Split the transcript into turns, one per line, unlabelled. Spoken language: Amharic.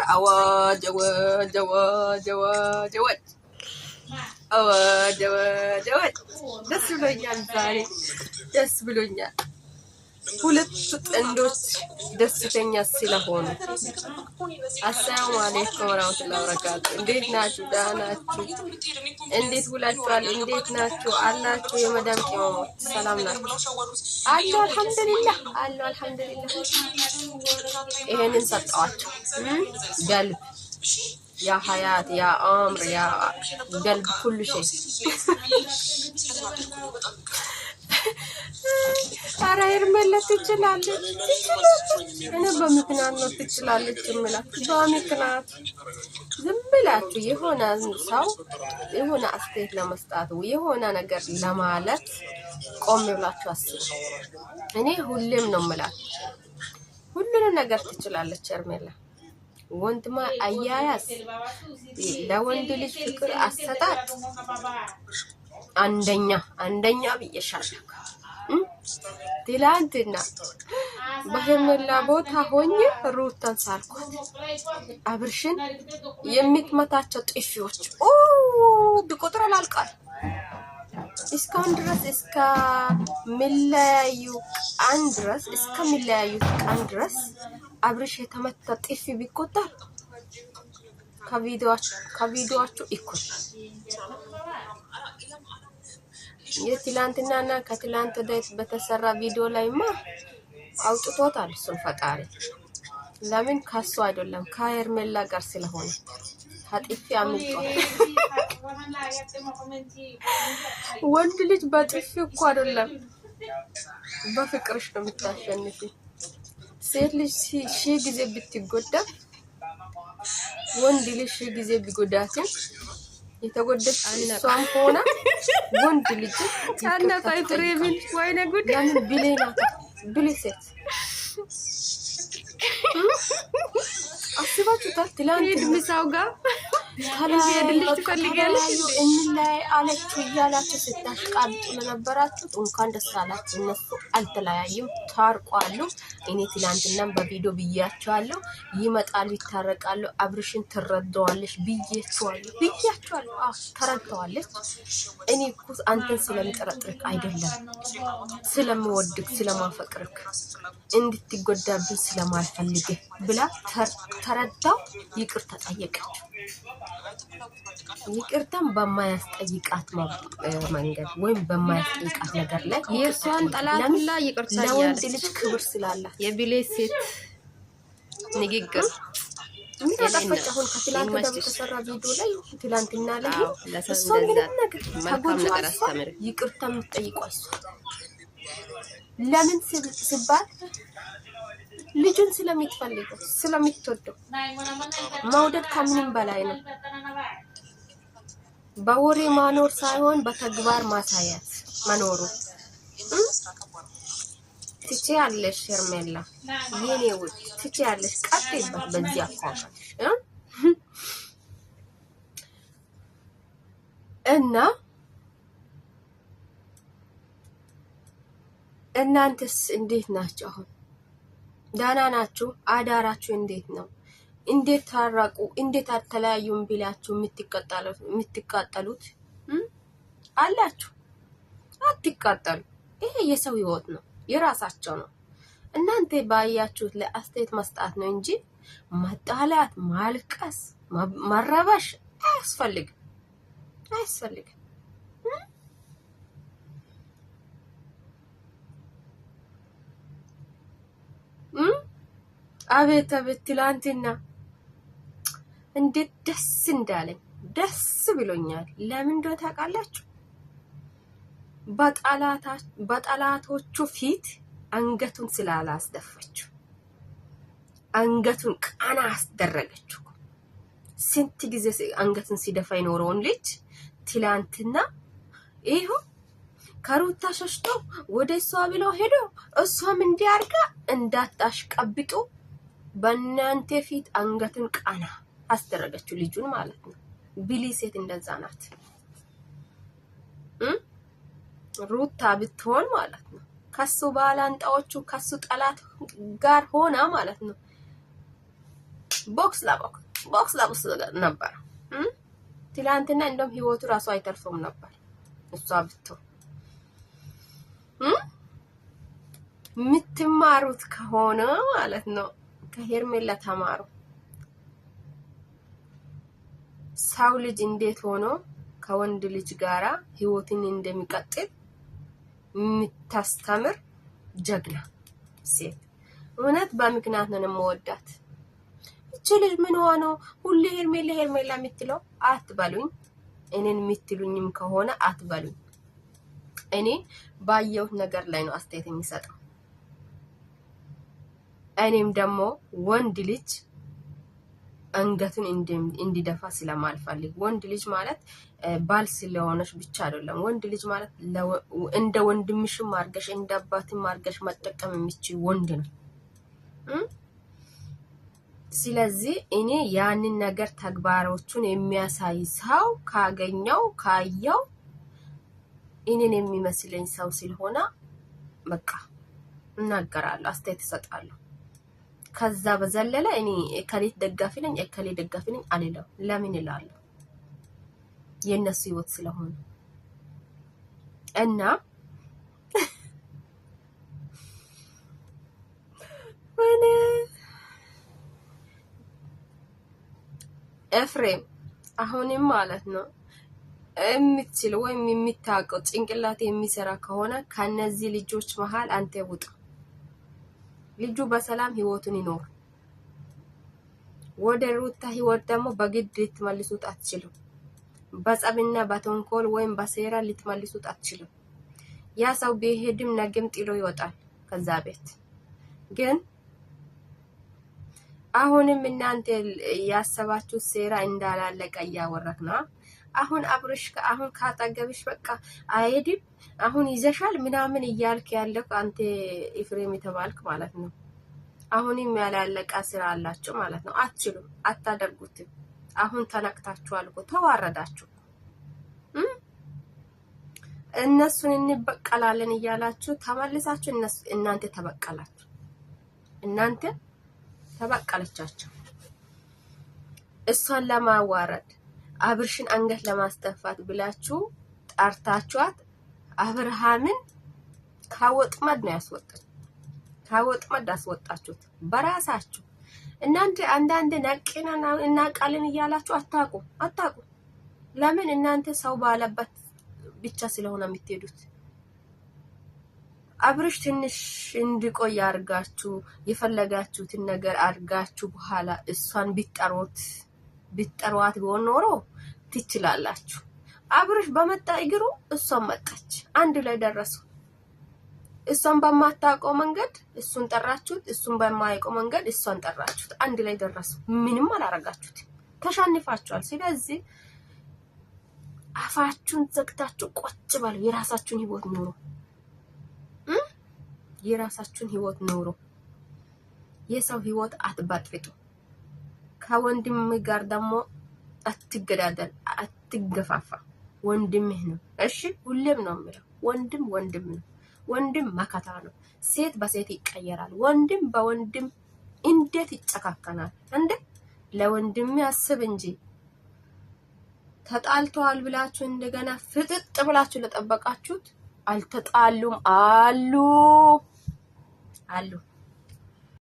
أواج أواج أواج أواج أواج أواج أواج أواج دس بلونيا زاري دس بلونيا ሁለት ጥንዶች ደስተኛ ስለሆኑ አሰላሙ አለይኩም ወራህመቱላሂ ወበረካቱ። እንዴት ናችሁ? ደህና ናችሁ? እንዴት ውላችኋል? እንዴት ናችሁ? አላችሁ? የመዳም ቅመሞች ሰላም ናችሁ? አሉ አልሐምዱሊላህ፣ አሉ አልሐምዱሊላህ። ይሄንን ሰጠዋቸው ቀልብ ያ ሀያት ያ አምር ያ ቀልብ ሁሉ ሸይ ኧረ ሄርሜላ ትችላለች። እኔ በምክንያት ነው ትችላለች የምላት። በምክንያት ዝም ብላችሁ የሆነ ሰው የሆነ አስተያየት ለመስጣት የሆነ ነገር ለማለት ቆም ብላችሁ አስቡ። እኔ ሁሌም ነው የምላት ሁሉንም ነገር ትችላለች ሄርሜላ። ወንድማ አያያዝ ለወንድ ልጅ ፍቅር አሰጣጥ አንደኛ ብዬሻለሁ። ትላንትና በሄርሜላ ቦታ ሆኜ ሩታን ሳልኳት አብርሽን የምትመታቸው ጥፊዎች ቢቆጥር አላልቃል። እስካሁን ድረስ እስከሚለያዩ ቀን ድረስ አብርሽ የተመታ ጥፊ ቢቆጠር ከቪዲዮአቸው እኩል የትላንትናና ከትላንት ወዲያ በተሰራ ቪዲዮ ላይማ አውጥቶታል እሱን ፈጣሪ። ለምን ካሱ አይደለም ከሄርሜላ ጋር ስለሆነ ከጥፊ አምልጧል። ወንድ ልጅ በጥፊ እኮ አይደለም በፍቅርሽ ነው የምታሸንፊ። ሴት ልጅ ሺህ ጊዜ ብትጎዳ ወንድ ልጅ ሺህ ጊዜ ቢጎዳትም የተጎደች እሷም ሆነ ወንድ ልጅ ታናፋይ ፍሬቪል ወይኔ ጉድ ለምን ቢሌናት ቢሌሴት አስባችሁታል? ትላንት ምሳው ጋር ከላይልሽ ትፈልጋለሽ እንላይ አለችው እያላችሁ ስታሽቃብጡ ለነበራችሁ እንኳን ደስ አላችሁ። እነሱ አልተለያዩም ታርቋሉ። እኔ ትላንትናም በቪዲዮ ብያቸዋለሁ ይመጣሉ ይታረቃሉ። አብርሽን ትረዳዋለሽ ብያቸዋለሁ። ተረድተዋለች። እኔ እኮ አንተን ስለምጠረጥርክ አይደለም ስለምወድክ ስለማፈቅርክ እንድትጎዳብኝ ስለማልፈልግ ብላ ተረዳው። ይቅርታ ጠየቀች። ይቅርታም በማያስጠይቃት መንገድ ወይም በማያስጠይቃት ነገር ላይ የሷን ጠላቱላ ይቅርታ ለወንድ ልጅ ክብር ስላላት የቢሌት ሴት ንግግር ምን ተጠፈቀ። አሁን ከትላንት ወደ ተሰራ ቪዲዮ ላይ ትላንትና ላይ እሷ ምንም ነገር መልካም ነገር አስተምር ይቅርታ የምትጠይቀው እሷ ለምን ሲባል ልጁን ስለምትፈልገው ስለምትወደው መውደድ ከምንም በላይ ነው። በወሬ ማኖር ሳይሆን በተግባር ማሳየት መኖሩ ትችያለሽ ሄርሜላ የኔ ውድ ትችያለሽ። ቀጥይበት በዚህ አቋምሽ እና እናንተስ እንዴት ናችሁ? አሁን ዳና ናችሁ? አዳራችሁ እንዴት ነው? እንዴት ታረቁ? እንዴት አልተለያዩም ብላችሁ የምትቃጠሉት አላችሁ? አትቃጠሉ። ይሄ የሰው ህይወት ነው፣ የራሳቸው ነው። እናንተ ባያችሁት ለአስተያየት መስጣት ነው እንጂ መጣላት፣ ማልቀስ፣ መረበሽ አያስፈልግም። አቤት ትላንትና እንዴት ደስ እንዳለኝ ደስ ብሎኛል። ለምን እንደሆነ ታውቃላችሁ? በጠላቶቹ ፊት አንገቱን ስላላስደፈችው አንገቱን ቀና አስደረገችው። ስንት ጊዜ አንገቱን ሲደፋ የኖረውን ልጅ ትላንትና ይሄው ከሩታ ሸሽቶ ወደ እሷ ብሎ ሄዶ እሷም እንዲያርጋ እንዳታሽቀብጡ በእናንተ ፊት አንገቱን ቀና አስደረገችው ልጁን ማለት ነው። ቢሊ ሴት እንደዛ ናት ሩታ ብትሆን ማለት ነው። ከሱ ባላንጣዎቹ ከሱ ጠላት ጋር ሆና ማለት ነው ቦክስ ለቦክስ ነበር። ትላንትና እንደውም ህይወቱ ራሱ አይተርፈውም ነበር። እሷ ብትው የምትማሩት ከሆነ ማለት ነው ከሄርሜላ ተማሩ። ሰው ልጅ እንዴት ሆኖ ከወንድ ልጅ ጋራ ህይወትን እንደሚቀጥል የምታስተምር ጀግና ሴት። እውነት በምክንያት ነው የምወዳት። እቺ ልጅ ምን ሆኖ ሁሌ ሄርሜላ የምትለው አትበሉኝ። እኔን የምትሉኝም ከሆነ አትበሉኝ። እኔ ባየሁት ነገር ላይ ነው አስተያየት የሚሰጠው። እኔም ደግሞ ወንድ ልጅ አንገቱን እንዲደፋ ስለማልፈልግ፣ ወንድ ልጅ ማለት ባል ስለሆነሽ ብቻ አይደለም። ወንድ ልጅ ማለት እንደ ወንድምሽም አርገሽ እንደ አባትም አርገሽ መጠቀም የሚችል ወንድ ነው። ስለዚህ እኔ ያንን ነገር ተግባሮቹን የሚያሳይ ሰው ካየው እኔን የሚመስለኝ ሰው ስለሆነ በቃ እናገራለሁ፣ አስተያየት እሰጣለሁ። ከዛ በዘለለ እኔ እከሌት ደጋፊ ነኝ እከሌ ደጋፊ ነኝ አልለው። ለምን እላለሁ? የነሱ ህይወት ስለሆነ እና ኤፍሬም አሁንም ማለት ነው የምትችል ወይም የምታውቀው ጭንቅላት የሚሰራ ከሆነ ከነዚህ ልጆች መሃል አንተ ውጣ። ልጁ በሰላም ህይወቱን ይኖር። ወደ ሩታ ህይወት ደግሞ በግድ ልትመልሱት አትችሉም። በጸብና በተንኮል ወይም በሴራ ልትመልሱት አትችሉም። ያ ሰው ቢሄድም ነገም ጥሎ ይወጣል ከዛ ቤት። ግን አሁንም እናንተ ያሰባችሁ ሴራ እንዳላለቀ እያወራክና አሁን አብርሽ አሁን ካጠገብሽ በቃ አይሄድም አሁን ይዘሻል ምናምን እያልክ ያለው አንተ ኤፍሬም የተባልክ ማለት ነው። አሁንም ያላለቀ ስራ አላችሁ ማለት ነው። አትችሉም፣ አታደርጉትም። አሁን ተነቅታችኋል እኮ ተዋረዳችሁ። እነሱን እንበቀላለን እያላችሁ ተመልሳችሁ እናንተ ተበቀላችሁ። እናንተ ተበቀለቻችሁ። እሷን ለማዋረድ አብርሽን አንገት ለማስተፋት ብላችሁ ጠርታችኋት አብርሃምን ካወጥመድ ነው ያስወጣችሁት። ካወጥመድ አስወጣችሁት በራሳችሁ። እናንተ አንዳንድ ነቅና እናቃልን እያላችሁ አታቁ። ለምን እናንተ ሰው ባለበት ብቻ ስለሆነ የምትሄዱት። አብርሽ ትንሽ እንዲቆይ አርጋችሁ የፈለጋችሁትን ነገር አርጋችሁ በኋላ እሷን ቢጠሯት ቢሆን ኖሮ ትችላላችሁ። አብርሽ በመጣ እግሩ እሷን መጣች፣ አንድ ላይ ደረሱ። እሷን በማታውቀው መንገድ እሱን ጠራችሁት፣ እሱን በማያውቀው መንገድ እሷን ጠራችሁት፣ አንድ ላይ ደረሱ። ምንም አላረጋችሁት፣ ተሻንፋችኋል። ስለዚህ አፋችሁን ዘግታችሁ ቁጭ በሉ። የራሳችሁን ህይወት ኑሩ። የራሳችሁን ህይወት ኑሩ። የሰው ህይወት አትበጥብጡ። ከወንድም ጋር ደግሞ አትገዳደል፣ አትገፋፋ። ወንድምህ ነው። እሺ ሁሌም ነው የምለው፣ ወንድም ነው። ወንድም መከታ ነው። ሴት በሴት ይቀየራል። ወንድም በወንድም እንዴት ይጨካከናል እንዴ? ለወንድም ያስብ እንጂ ተጣልተዋል ብላችሁ እንደገና ፍጥጥ ብላችሁ ለጠበቃችሁት አልተጣሉም አሉ